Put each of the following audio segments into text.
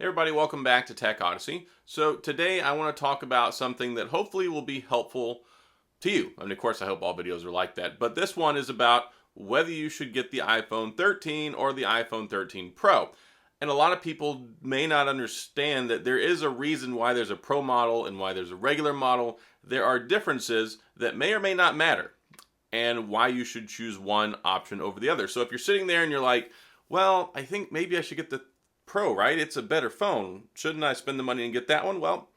Hey everybody, welcome back to Tech Odyssey. So today I want to talk about something that hopefully will be helpful to you. I mean, of course, I hope all videos are like that, but this one is about whether you should get the iPhone 13 or the iPhone 13 Pro. And a lot of people may not understand that there is a reason why there's a Pro model and why there's a regular model. There are differences that may or may not matter, and why you should choose one option over the other. So if you're sitting there and you're like, well, I think maybe I should get the Pro, right? It's a better phone. Shouldn't I spend the money and get that one? Well,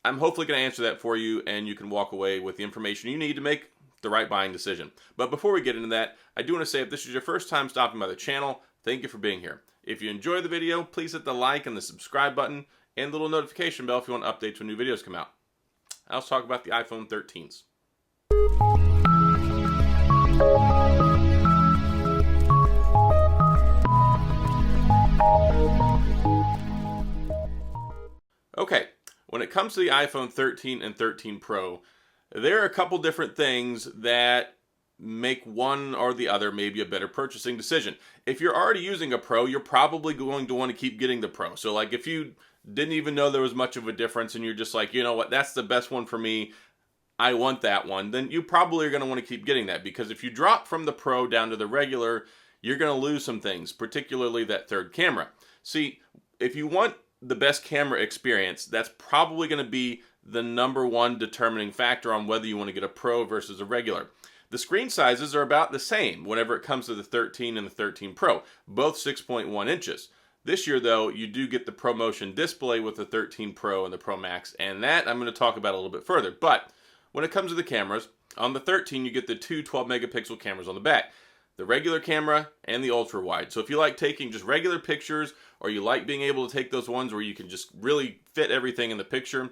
I'm hopefully going to answer that for you, and you can walk away with the information you need to make the right buying decision. But before we get into that, I do want to say if this is your first time stopping by the channel, thank you for being here. If you enjoy the video, please hit the like and the subscribe button and the little notification bell if you want updates when new videos come out. Now let's talk about the iPhone 13s. Okay, when it comes to the iPhone 13 and 13 Pro, there are a couple different things that make one or the other maybe a better purchasing decision. If you're already using a Pro, you're probably going to want to keep getting the Pro. So like if you didn't even know there was much of a difference and you're just like, you know what, that's the best one for me, I want that one, then you probably are going to want to keep getting that, because if you drop from the Pro down to the regular, you're going to lose some things, particularly that third camera. See, if you want the best camera experience, that's probably going to be the number one determining factor on whether you want to get a Pro versus a regular. The screen sizes are about the same whenever it comes to the 13 and the 13 Pro, both 6.1 inches. This year, though, you do get the ProMotion display with the 13 Pro and the Pro Max, and that I'm going to talk about a little bit further. But when it comes to the cameras, on the 13 you get the two 12 megapixel cameras on the back, the regular camera and the ultra wide. So if you like taking just regular pictures, or you like being able to take those ones where you can just really fit everything in the picture,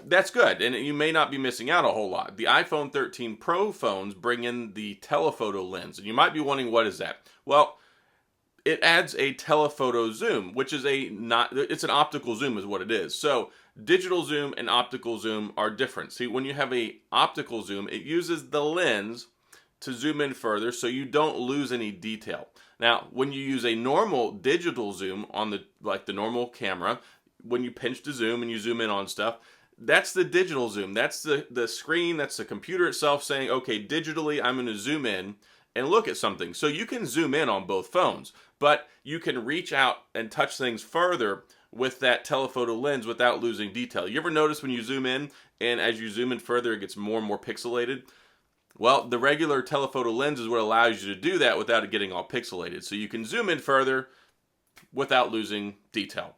that's good, and you may not be missing out a whole lot. The iPhone 13 Pro phones bring in the telephoto lens, and you might be wondering, what is that? Well, it adds a telephoto zoom, which is it's an optical zoom is what it is. So digital zoom and optical zoom are different. See, when you have a optical zoom, it uses the lens to zoom in further so you don't lose any detail. Now, when you use a normal digital zoom on the normal camera, when you pinch to zoom and you zoom in on stuff, that's the digital zoom. That's the screen, that's the computer itself saying, okay, digitally I'm going to zoom in and look at something. So you can zoom in on both phones, but you can reach out and touch things further with that telephoto lens without losing detail. You ever notice when you zoom in, and as you zoom in further it gets more and more pixelated? Well, the regular telephoto lens is what allows you to do that without it getting all pixelated. So you can zoom in further without losing detail.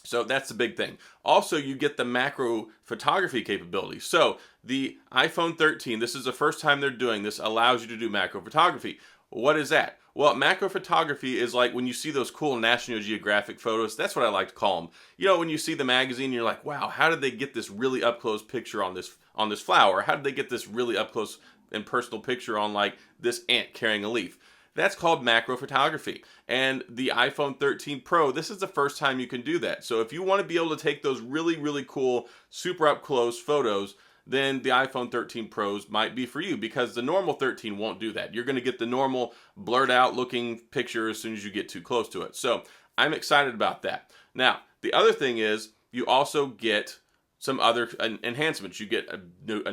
So that's the big thing. Also, you get the macro photography capability. So the iPhone 13, this is the first time they're doing this, allows you to do macro photography. What is that? Well, macro photography is like when you see those cool National Geographic photos. That's what I like to call them. You know, when you see the magazine, you're like, wow, how did they get this really up close picture on this flower? How did they get this really up close and personal picture on like this ant carrying a leaf? That's called macro photography. And the iPhone 13 Pro, this is the first time you can do that. So if you want to be able to take those really, really cool, super up close photos, then the iPhone 13 Pros might be for you, because the normal 13 won't do that. You're going to get the normal blurred out looking picture as soon as you get too close to it. So I'm excited about that. Now, the other thing is you also get some other enhancements. You get a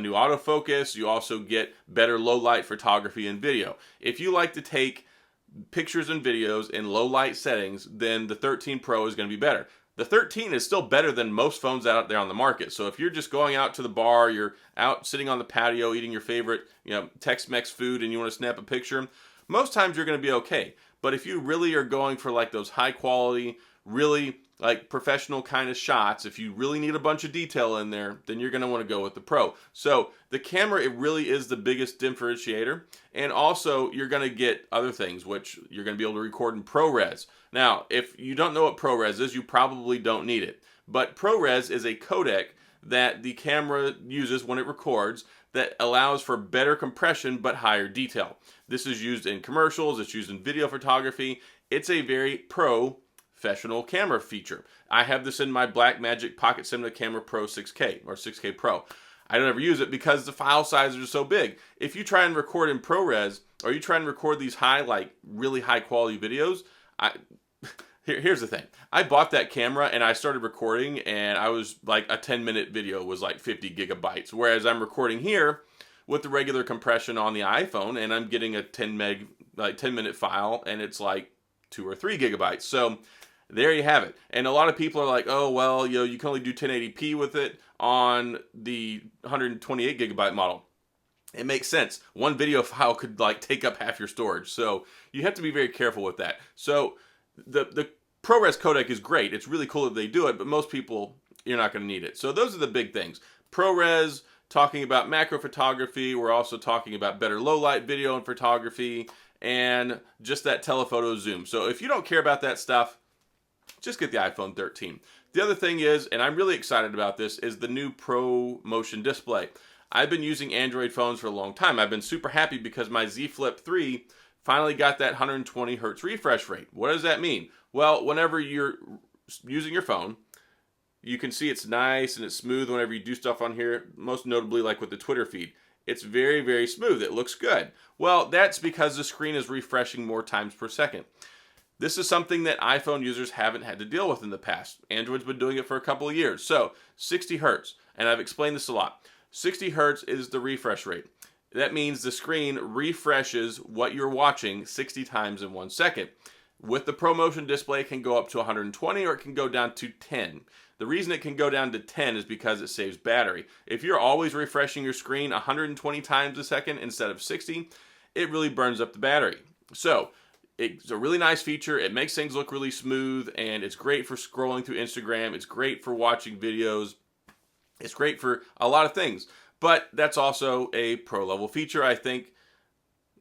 new autofocus. You also get better low light photography and video. If you like to take pictures and videos in low light settings, then the 13 Pro is going to be better. The 13 is still better than most phones out there on the market. So if you're just going out to the bar, you're out sitting on the patio eating your favorite, Tex-Mex food, and you want to snap a picture, most times you're going to be okay. But if you really are going for like those high quality, really like professional kind of shots, if you really need a bunch of detail in there, then you're going to want to go with the Pro. So the camera, it really is the biggest differentiator. And also you're going to get other things, which you're going to be able to record in ProRes. Now, if you don't know what ProRes is, you probably don't need it. But ProRes is a codec that the camera uses when it records that allows for better compression but higher detail. This is used in commercials, it's used in video photography. It's a very professional camera feature. I have this in my Blackmagic Pocket Cinema Camera Pro 6K or 6K Pro. I don't ever use it because the file sizes are so big. If you try and record in ProRes, or you try and record these really high quality videos, Here's the thing. I bought that camera and I started recording, and I was like, a 10-minute video was like 50 gigabytes. Whereas I'm recording here with the regular compression on the iPhone, and I'm getting a 10-minute file, and it's like 2 or 3 gigabytes. So there you have it. And a lot of people are like, oh, well, you can only do 1080p with it on the 128 gigabyte model. It makes sense. One video file could like take up half your storage. So you have to be very careful with that. So the ProRes codec is great. It's really cool that they do it, but most people, you're not going to need it. So those are the big things. ProRes, talking about macro photography. We're also talking about better low light video and photography, and just that telephoto zoom. So if you don't care about that stuff, just get the iPhone 13. The other thing is, and I'm really excited about this, is the new Pro Motion display. I've been using Android phones for a long time. I've been super happy because my Z Flip 3 finally got that 120 hertz refresh rate. What does that mean? Well, whenever you're using your phone, you can see it's nice and it's smooth whenever you do stuff on here, most notably like with the Twitter feed. It's very, very smooth. It looks good. Well, that's because the screen is refreshing more times per second. This is something that iPhone users haven't had to deal with in the past. Android's been doing it for a couple of years. So 60 hertz, and I've explained this a lot. 60 hertz is the refresh rate. That means the screen refreshes what you're watching 60 times in 1 second. With the ProMotion display, it can go up to 120 or it can go down to 10. The reason it can go down to 10 is because it saves battery. If you're always refreshing your screen 120 times a second instead of 60, it really burns up the battery. So it's a really nice feature. It makes things look really smooth, and it's great for scrolling through Instagram. It's great for watching videos. It's great for a lot of things. But that's also a pro-level feature, I think.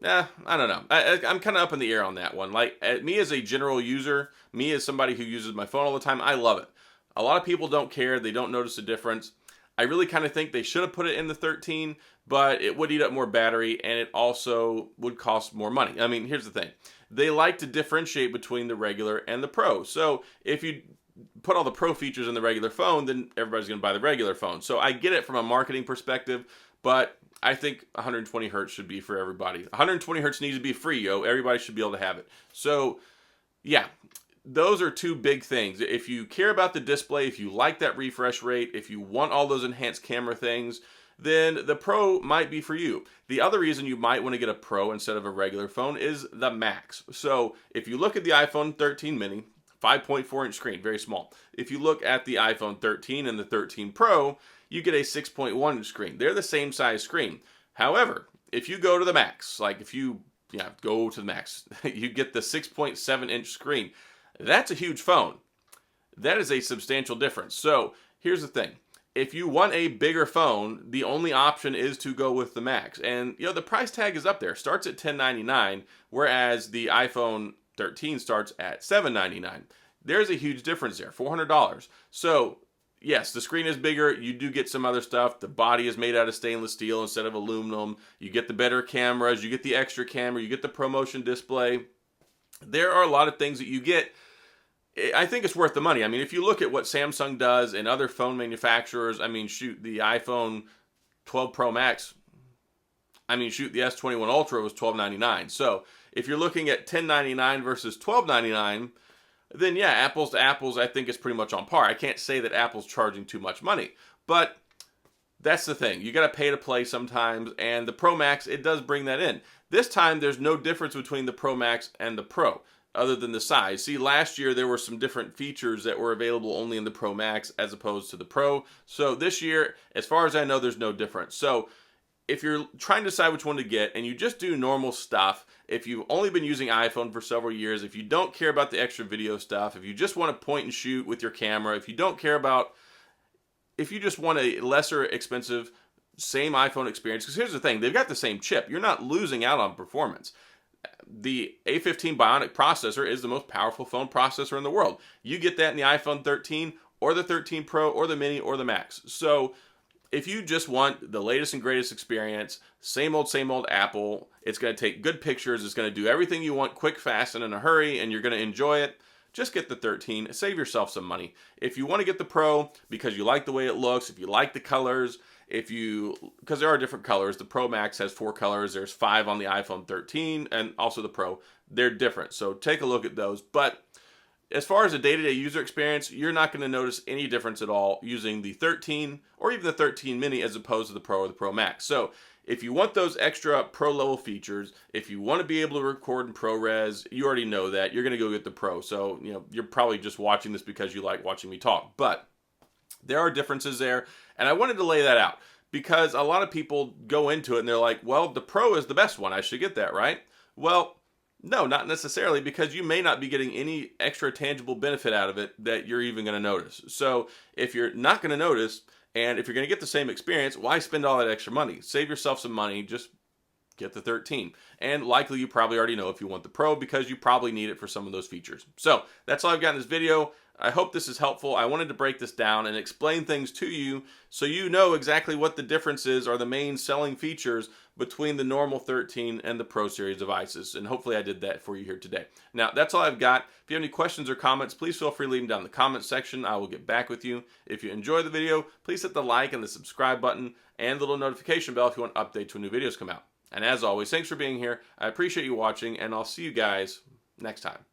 I don't know. I'm kind of up in the air on that one. Like, me as a general user, me as somebody who uses my phone all the time, I love it. A lot of people don't care. They don't notice a difference. I really kind of think they should have put it in the 13, but it would eat up more battery, and it also would cost more money. I mean, here's the thing. They like to differentiate between the regular and the Pro. So if you put all the Pro features in the regular phone, then everybody's going to buy the regular phone. So I get it from a marketing perspective, but I think 120 hertz should be for everybody. 120 hertz needs to be free, yo. Everybody should be able to have it. So, yeah, those are two big things. If you care about the display, if you like that refresh rate, if you want all those enhanced camera things, then the Pro might be for you. The other reason you might want to get a Pro instead of a regular phone is the Max. So if you look at the iPhone 13 mini, 5.4 inch screen, very small. If you look at the iPhone 13 and the 13 Pro, you get a 6.1 inch screen. They're the same size screen. However, if you go to the Max, like if you go to the Max, you get the 6.7 inch screen. That's a huge phone. That is a substantial difference. So here's the thing. If you want a bigger phone, the only option is to go with the Max. And the price tag is up there. Starts at $1099, whereas the iPhone 13 starts at $799. There's a huge difference there, $400. So yes, the screen is bigger. You do get some other stuff. The body is made out of stainless steel instead of aluminum. You get the better cameras. You get the extra camera. You get the ProMotion display. There are a lot of things that you get. I think it's worth the money. I mean, if you look at what Samsung does and other phone manufacturers, I mean, shoot, the iPhone 12 Pro Max, I mean, shoot, the S21 Ultra was $1299. So if you're looking at $1099 versus $1299, then yeah, apples to apples, I think it's pretty much on par. I can't say that Apple's charging too much money, but that's the thing. You got to pay to play sometimes, and the Pro Max, it does bring that in. This time, there's no difference between the Pro Max and the Pro, other than the size. See, last year, there were some different features that were available only in the Pro Max as opposed to the Pro. So this year, as far as I know, there's no difference. So if you're trying to decide which one to get, and you just do normal stuff, if you've only been using iPhone for several years, if you don't care about the extra video stuff, if you just want to point and shoot with your camera, if you just want a lesser expensive, same iPhone experience, because here's the thing, they've got the same chip. You're not losing out on performance. The A15 Bionic Processor is the most powerful phone processor in the world. You get that in the iPhone 13 or the 13 Pro or the Mini or the Max. So if you just want the latest and greatest experience, same old Apple, it's going to take good pictures, it's going to do everything you want quick, fast, and in a hurry, and you're going to enjoy it, just get the 13. Save yourself some money. If you want to get the Pro because you like the way it looks, if you like the colors, because there are different colors. The Pro Max has 4 colors. There's 5 on the iPhone 13 and also the Pro. They're different. So take a look at those. But as far as a day-to-day user experience, you're not going to notice any difference at all using the 13 or even the 13 mini as opposed to the Pro or the Pro Max. So if you want those extra pro level features, if you want to be able to record in ProRes, you already know that. You're going to go get the Pro. So, you're probably just watching this because you like watching me talk. But there are differences there, and I wanted to lay that out because a lot of people go into it and they're like, well, the Pro is the best one. I should get that, right? Well, no, not necessarily, because you may not be getting any extra tangible benefit out of it that you're even going to notice. So if you're not going to notice, and if you're going to get the same experience, why spend all that extra money? Save yourself some money, just get the 13. And likely you probably already know if you want the Pro because you probably need it for some of those features. So that's all I've got in this video. I hope this is helpful. I wanted to break this down and explain things to you so you know exactly what the differences are, the main selling features between the normal 13 and the Pro series devices. And hopefully I did that for you here today. Now, that's all I've got. If you have any questions or comments, please feel free to leave them down in the comments section. I will get back with you. If you enjoy the video, please hit the like and the subscribe button and the little notification bell if you want updates when new videos come out. And as always, thanks for being here. I appreciate you watching, and I'll see you guys next time.